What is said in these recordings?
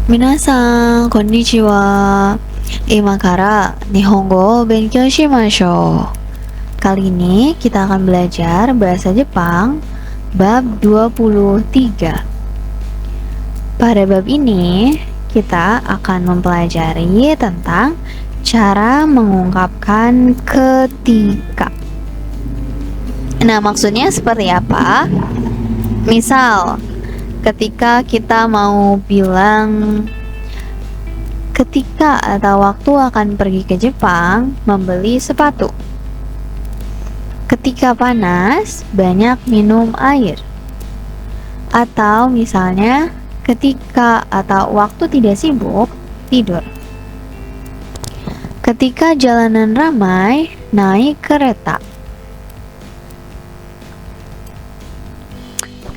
Minasan, konnichiwa. Ima kara Nihongo benkyou shimashou. Kali ini kita akan belajar bahasa Jepang bab 23. Pada bab ini kita akan mempelajari tentang cara mengungkapkan ketika. Nah, maksudnya seperti apa? Misal, ketika kita mau bilang ketika atau waktu akan pergi ke Jepang membeli sepatu. Ketika panas, banyak minum air. Atau misalnya, ketika atau waktu tidak sibuk, tidur. Ketika jalanan ramai, naik kereta.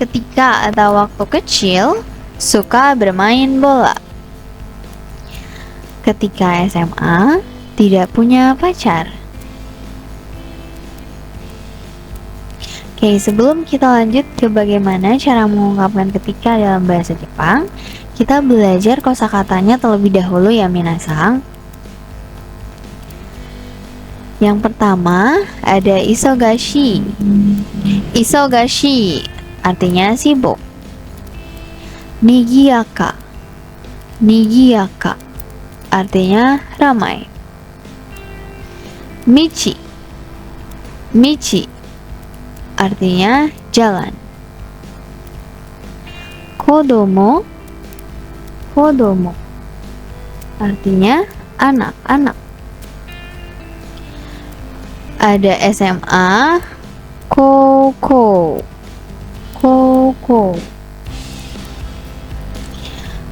Ketika atau waktu kecil, suka bermain bola. Ketika SMA, tidak punya pacar. Oke, sebelum kita lanjut ke bagaimana cara mengungkapkan ketika dalam bahasa Jepang, kita belajar kosakatanya terlebih dahulu ya minasang. Yang pertama ada isogashi. Isogashi artinya sibuk. Nigiyaka. Nigiyaka artinya ramai. Michi. Michi artinya jalan. Kodomo. Kodomo artinya anak-anak. Ada SMA, koko. Koko.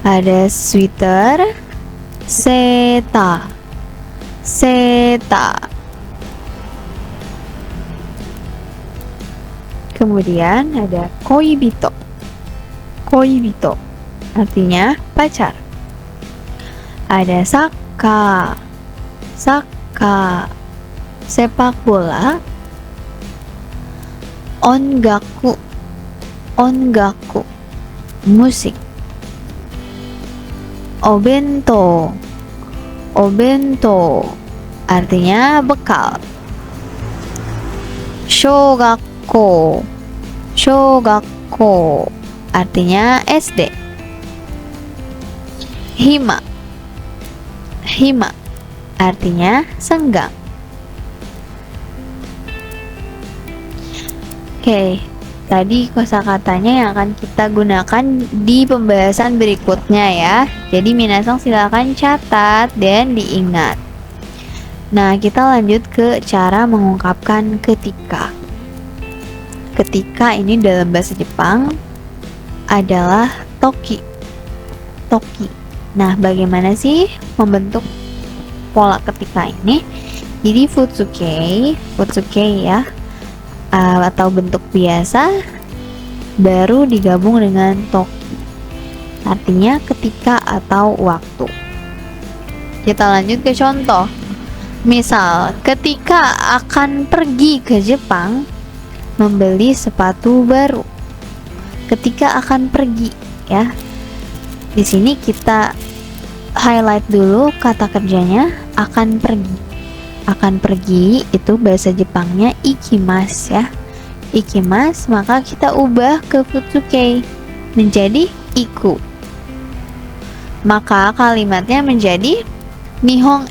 Ada sweater, seta. Seta. Kemudian ada koibito. Koibito artinya pacar. Ada saka. Saka sepak bola. Ongaku. Ongaku musik. Obento. Obento artinya bekal. Shogakko. Shogakko artinya SD. Hima. Hima artinya senggang. Oke, tadi kosakatanya yang akan kita gunakan di pembahasan berikutnya ya. Jadi minasang silakan catat dan diingat. Nah, kita lanjut ke cara mengungkapkan ketika. Ketika ini dalam bahasa Jepang adalah toki. Toki. Nah, bagaimana sih membentuk pola ketika ini? Jadi futsuke ya, atau bentuk biasa baru digabung dengan toki. Artinya ketika atau waktu. Kita lanjut ke contoh. Misal, ketika akan pergi ke Jepang membeli sepatu baru. Ketika akan pergi ya. Di sini kita highlight dulu kata kerjanya akan pergi. Akan pergi itu bahasa Jepangnya ikimasu ya. Ikimasu maka kita ubah ke futsuke menjadi iku. Maka kalimatnya menjadi Nihon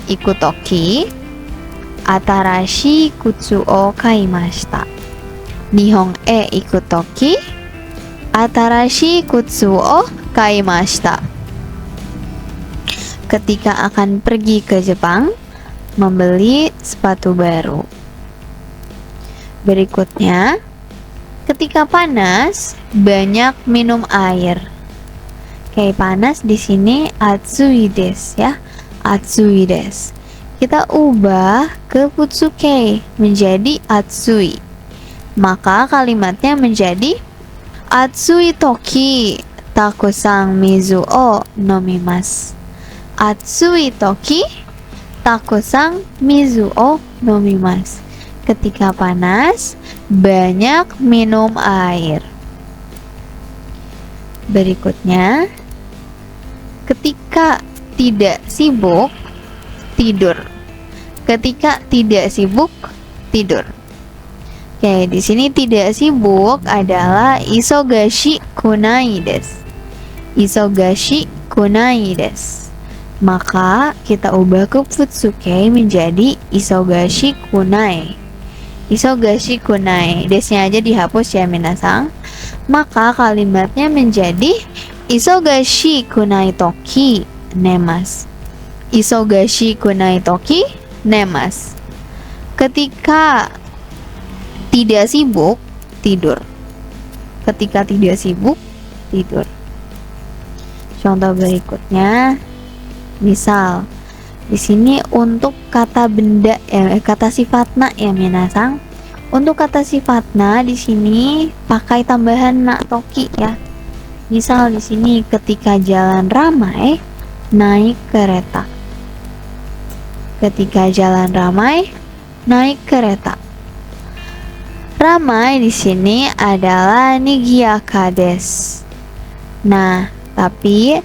iku toki atarashi kutsu o kaimashita. Nihon iku toki atarashi kutsu o kaimashita. Ketika akan pergi ke Jepang membeli sepatu baru. Berikutnya, ketika panas banyak minum air. Kayak panas di sini atsui desu ya. Atsui desu. Kita ubah ke futsuke menjadi atsui. Maka kalimatnya menjadi atsui toki takusan mizu o nomimasu. Atsui toki takusan mizu o nomimasu. Ketika panas, banyak minum air. Berikutnya, Ketika tidak sibuk, tidur. Ketika tidak sibuk, tidur. Oke, di sini tidak sibuk adalah isogashi kunai desu. Isogashi kunai desu. Maka kita ubah ke futsuke menjadi isogashi kunai. Isogashi kunai. Desnya aja dihapus ya minasang. Maka kalimatnya menjadi isogashi kunai toki nemas. Isogashi kunai toki nemas. Ketika tidak sibuk, tidur. Ketika tidak sibuk, tidur. Contoh berikutnya, misal di sini untuk kata benda kata sifatna ya minasang. Untuk kata sifatna di sini pakai tambahan na toki ya. Misal di sini ketika jalan ramai, naik kereta. Ketika jalan ramai, naik kereta. Ramai di sini adalah nigiaka desu. Nah, tapi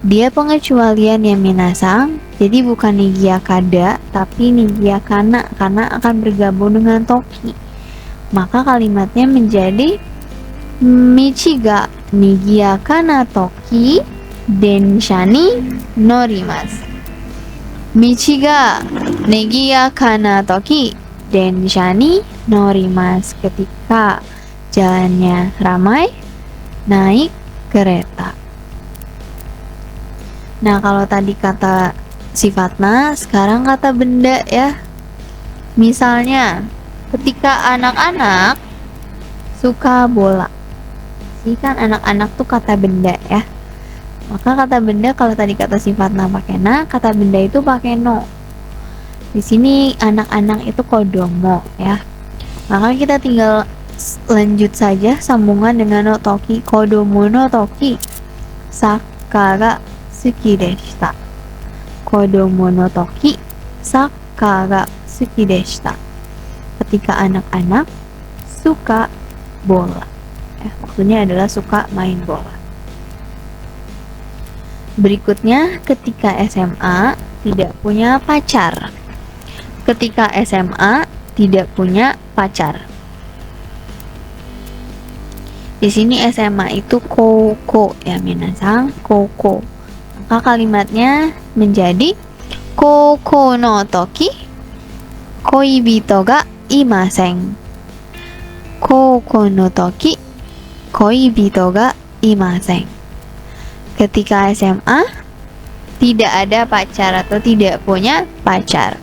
dia pengecualian ya minasang. Jadi bukan nigiakada, tapi nigiakana karena akan bergabung dengan toki. Maka kalimatnya menjadi Michiga nigiakana toki densha ni norimasu. Michiga nigiakana toki densha ni norimasu. Ketika jalannya ramai, naik kereta. Nah, kalau tadi kata sifatna, sekarang kata benda ya. Misalnya, ketika anak-anak suka bola. Ini kan anak-anak tuh kata benda ya. Maka kata benda kalau tadi kata sifatna pakai na, kata benda itu pakai no. Di sini anak-anak itu kodomo ya. Maka kita tinggal lanjut saja sambungan dengan no toki. Kodomo no toki sakka ga suki deshita. Kodomo no toki sakka ga suki deshita. Ketika anak-anak suka bola. Maksudnya adalah suka main bola. Berikutnya, ketika SMA tidak punya pacar. Ketika SMA tidak punya pacar. Di sini SMA itu koko ya minasang, koko. Maka kalimatnya menjadi koko no toki koibito ga imasen. Koko no toki koibito ga imasen. Ketika SMA tidak ada pacar atau tidak punya pacar.